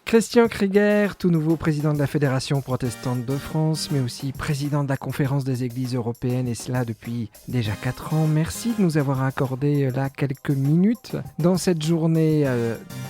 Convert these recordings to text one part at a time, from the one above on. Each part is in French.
Christian Krieger, tout nouveau président de la Fédération protestante de France, mais aussi président de la Conférence des Églises européennes, et cela depuis déjà 4 ans. Merci de nous avoir accordé là quelques minutes dans cette journée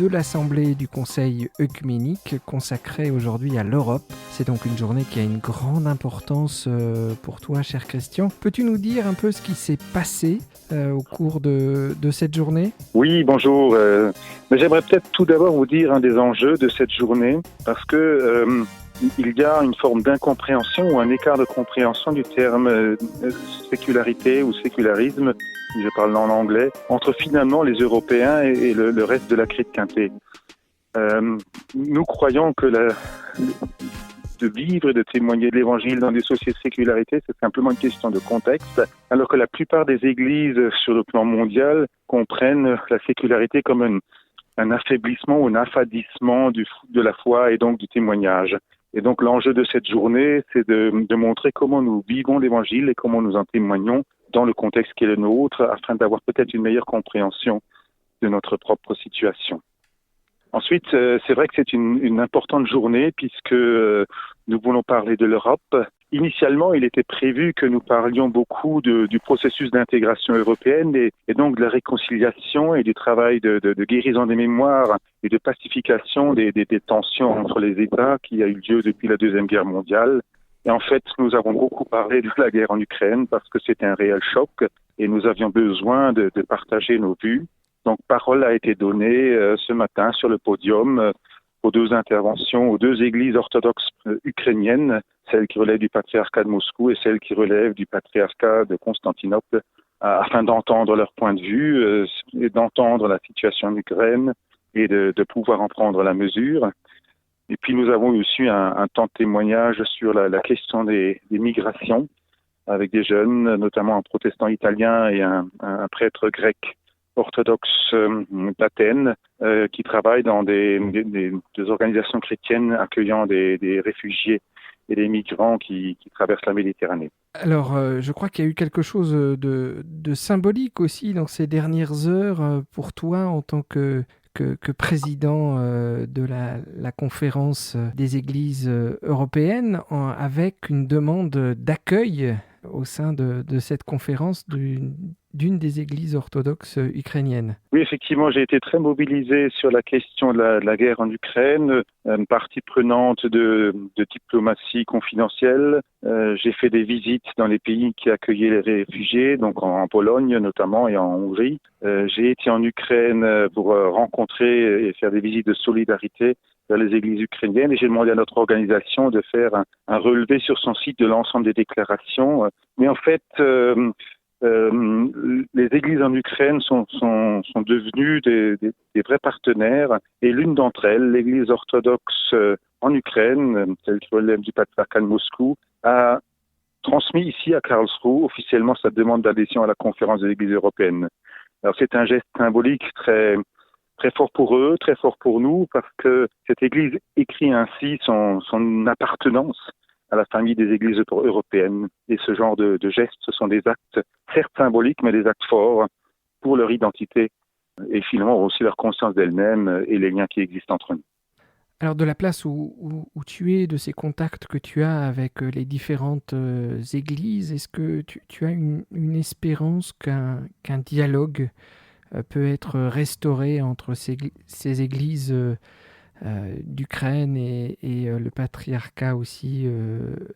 de l'Assemblée du Conseil œcuménique consacrée aujourd'hui à l'Europe. C'est donc une journée qui a une grande importance pour toi, cher Christian. Peux-tu nous dire un peu ce qui s'est passé au cours de cette journée ? Oui, bonjour. Mais j'aimerais peut-être tout d'abord vous dire un des enjeux de cette journée, parce que il y a une forme d'incompréhension ou un écart de compréhension du terme sécularité ou sécularisme, si je parle en anglais, entre finalement les Européens et le reste de la chrétienté. Nous croyons que de vivre et de témoigner de l'Évangile dans des sociétés de sécularité, c'est simplement une question de contexte, alors que la plupart des églises sur le plan mondial comprennent la sécularité comme un affaiblissement ou un affadissement de la foi et donc du témoignage. Et donc l'enjeu de cette journée, c'est de montrer comment nous vivons l'Évangile et comment nous en témoignons dans le contexte qui est le nôtre, afin d'avoir peut-être une meilleure compréhension de notre propre situation. Ensuite, c'est vrai que c'est une importante journée puisque nous voulons parler de l'Europe. Initialement, il était prévu que nous parlions beaucoup du processus d'intégration européenne et donc de la réconciliation et du travail de guérison des mémoires et de pacification des tensions entre les États qui a eu lieu depuis la Deuxième Guerre mondiale. Et en fait, nous avons beaucoup parlé de la guerre en Ukraine parce que c'était un réel choc et nous avions besoin de partager nos vues. Donc, parole a été donnée ce matin sur le podium aux 2 interventions, aux 2 églises orthodoxes ukrainiennes, celle qui relève du patriarcat de Moscou et celle qui relève du patriarcat de Constantinople, afin d'entendre leur point de vue et d'entendre la situation en Ukraine et de pouvoir en prendre la mesure. Et puis, nous avons aussi un temps de témoignage sur la question des migrations avec des jeunes, notamment un protestant italien et un prêtre grec orthodoxe d'Athènes qui travaillent dans des organisations chrétiennes accueillant des réfugiés et des migrants qui traversent la Méditerranée. Alors, je crois qu'il y a eu quelque chose de symbolique aussi dans ces dernières heures pour toi en tant que président de la conférence des églises européennes, avec une demande d'accueil au sein de cette conférence d'une des églises orthodoxes ukrainiennes. Oui, effectivement, j'ai été très mobilisé sur la question de la guerre en Ukraine, une partie prenante de diplomatie confidentielle. J'ai fait des visites dans les pays qui accueillaient les réfugiés, donc en Pologne notamment et en Hongrie. J'ai été en Ukraine pour rencontrer et faire des visites de solidarité vers les églises ukrainiennes et j'ai demandé à notre organisation de faire un relevé sur son site de l'ensemble des déclarations. Mais en fait, les églises en Ukraine sont devenues des vrais partenaires et l'une d'entre elles, l'église orthodoxe en Ukraine, celle qui relève du patriarcat de Moscou, a transmis ici à Karlsruhe officiellement sa demande d'adhésion à la conférence des églises européennes. Alors c'est un geste symbolique très fort pour eux, très fort pour nous, parce que cette église écrit ainsi son appartenance à la famille des églises européennes. Et ce genre de gestes, ce sont des actes certes symboliques, mais des actes forts pour leur identité et finalement aussi leur conscience d'elles-mêmes et les liens qui existent entre nous. Alors de la place où tu es, de ces contacts que tu as avec les différentes églises, est-ce que tu as une espérance qu'un dialogue peut être restauré entre ces églises d'Ukraine et le patriarcat aussi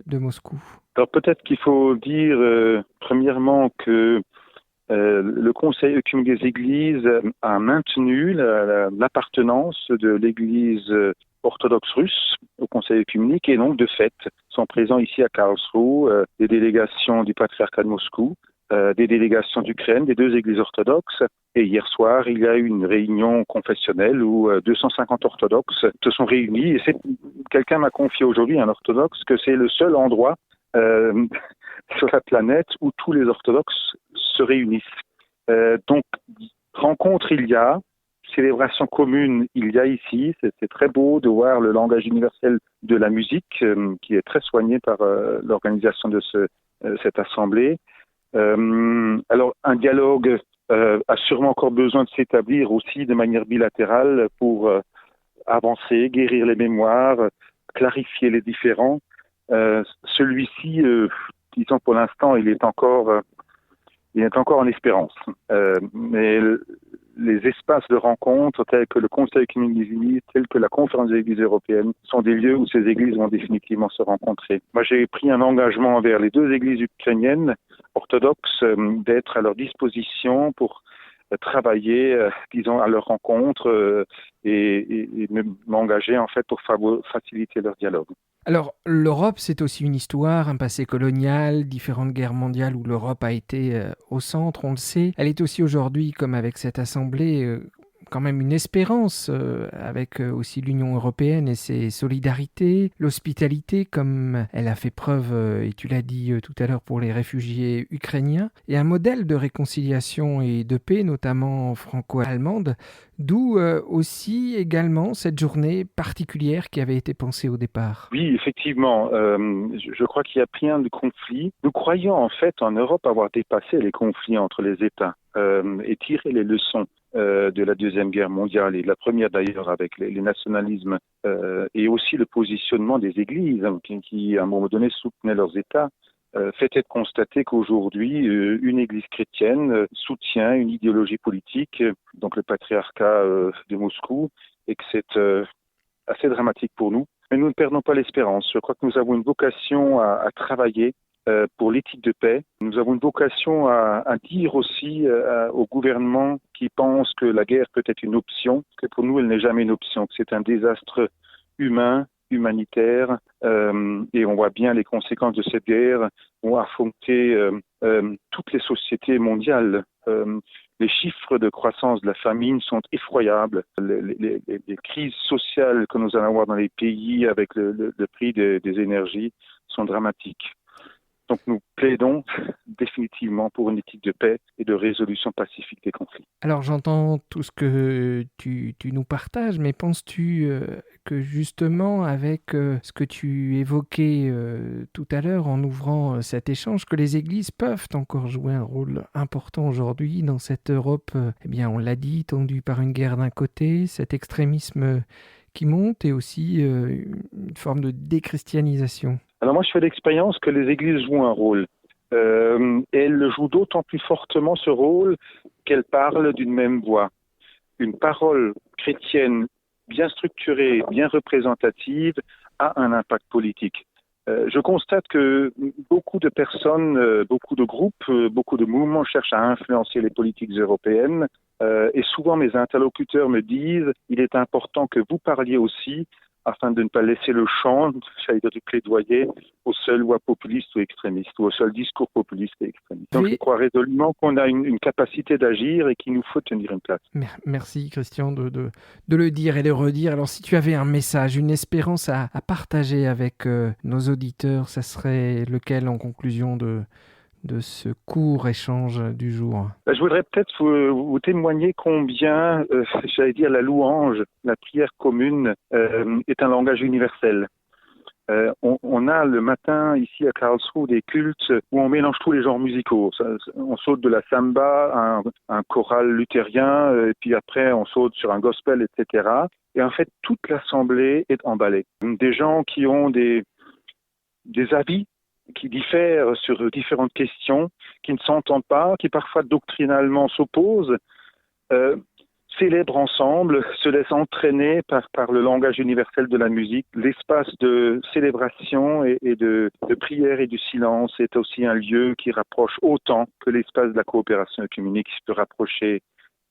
de Moscou? Alors peut-être qu'il faut dire premièrement que le Conseil œcuménique des Églises a maintenu l'appartenance de l'Église orthodoxe russe au Conseil œcuménique et donc de fait sont présents ici à Karlsruhe des délégations du patriarcat de Moscou, des délégations d'Ukraine, des 2 églises orthodoxes. Et hier soir, il y a eu une réunion confessionnelle où 250 orthodoxes se sont réunis. Et quelqu'un m'a confié aujourd'hui, un orthodoxe, que c'est le seul endroit sur la planète où tous les orthodoxes se réunissent. Donc, rencontre il y a, célébration commune il y a ici. C'est très beau de voir le langage universel de la musique qui est très soigné par l'organisation de cette assemblée. Alors, un dialogue a sûrement encore besoin de s'établir aussi de manière bilatérale pour avancer, guérir les mémoires, clarifier les différends. Celui-ci, disons pour l'instant, il est encore en espérance. Mais les espaces de rencontre tels que le Conseil œcuménique des Églises, tels que la Conférence des Églises européennes, sont des lieux où ces églises vont définitivement se rencontrer. Moi, j'ai pris un engagement envers les 2 églises ukrainiennes orthodoxes d'être à leur disposition pour travailler, disons, à leur rencontre et m'engager en fait pour faciliter leur dialogue. Alors, l'Europe, c'est aussi une histoire, un passé colonial, différentes guerres mondiales où l'Europe a été au centre, on le sait. Elle est aussi aujourd'hui, comme avec cette assemblée, quand même une espérance avec aussi l'Union européenne et ses solidarités, l'hospitalité comme elle a fait preuve, et tu l'as dit tout à l'heure pour les réfugiés ukrainiens, et un modèle de réconciliation et de paix, notamment franco-allemande, d'où aussi également cette journée particulière qui avait été pensée au départ. Oui, effectivement, je crois qu'il y a plein de conflits. Nous croyons en fait en Europe avoir dépassé les conflits entre les États et tiré les leçons de la Deuxième Guerre mondiale et de la Première d'ailleurs avec les nationalismes et aussi le positionnement des églises qui à un moment donné soutenaient leurs États. Fait être constater qu'aujourd'hui, une église chrétienne soutient une idéologie politique, donc le patriarcat de Moscou, et que c'est assez dramatique pour nous. Mais nous ne perdons pas l'espérance. Je crois que nous avons une vocation à travailler pour l'éthique de paix. Nous avons une vocation à dire aussi au gouvernement qui pense que la guerre peut être une option, que pour nous, elle n'est jamais une option, que c'est un désastre humanitaire, et on voit bien les conséquences de cette guerre ont affronté toutes les sociétés mondiales. Les chiffres de croissance de la famine sont effroyables. Les crises sociales que nous allons avoir dans les pays avec le prix des énergies sont dramatiques. Donc nous plaidons définitivement pour une éthique de paix et de résolution pacifique des conflits. Alors j'entends tout ce que tu nous partages, mais penses-tu que justement avec ce que tu évoquais tout à l'heure en ouvrant cet échange, que les églises peuvent encore jouer un rôle important aujourd'hui dans cette Europe, eh bien on l'a dit, tendue par une guerre d'un côté, cet extrémisme qui monte et aussi une forme de déchristianisation? Alors moi, je fais l'expérience que les églises jouent un rôle. Et elles jouent d'autant plus fortement ce rôle qu'elles parlent d'une même voix. Une parole chrétienne bien structurée, bien représentative, a un impact politique. Je constate que beaucoup de personnes, beaucoup de groupes, beaucoup de mouvements cherchent à influencer les politiques européennes. Et souvent, mes interlocuteurs me disent « il est important que vous parliez aussi » afin de ne pas laisser le champ, j'allais dire du plaidoyer, aux seules voix populistes ou extrémistes, ou au seul discours populiste et extrémiste. Donc je crois résolument qu'on a une capacité d'agir et qu'il nous faut tenir une place. Merci Christian de le dire et de le redire. Alors si tu avais un message, une espérance à partager avec nos auditeurs, ça serait lequel en conclusion de ce court échange du jour? Je voudrais peut-être vous témoigner combien, j'allais dire, la louange, la prière commune est un langage universel. On a le matin ici à Karlsruhe des cultes où on mélange tous les genres musicaux. On saute de la samba à un choral luthérien, et puis après on saute sur un gospel, etc. Et en fait, toute l'assemblée est emballée. Des gens qui ont des avis qui diffèrent sur différentes questions, qui ne s'entendent pas, qui parfois doctrinalement s'opposent, célèbrent ensemble, se laissent entraîner par le langage universel de la musique. L'espace de célébration et de prière et du silence est aussi un lieu qui rapproche autant que l'espace de la coopération œcuménique qui peut rapprocher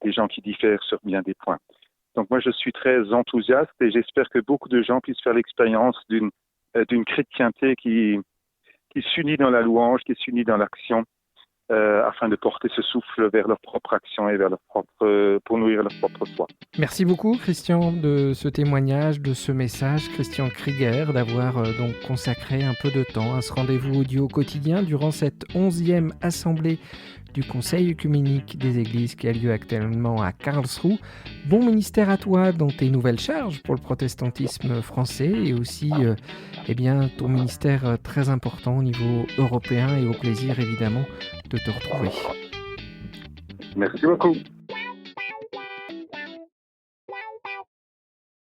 des gens qui diffèrent sur bien des points. Donc moi je suis très enthousiaste et j'espère que beaucoup de gens puissent faire l'expérience d'une chrétienté qui s'unit dans la louange, qui s'unit dans l'action, afin de porter ce souffle vers leur propre action et pour nourrir leur propre foi. Merci beaucoup Christian de ce témoignage, de ce message, Christian Krieger, d'avoir donc consacré un peu de temps à ce rendez-vous audio quotidien durant cette 11e assemblée du Conseil œcuménique des Églises qui a lieu actuellement à Karlsruhe. Bon ministère à toi dans tes nouvelles charges pour le protestantisme français et aussi ton ministère très important au niveau européen et au plaisir évidemment de te retrouver. Merci beaucoup.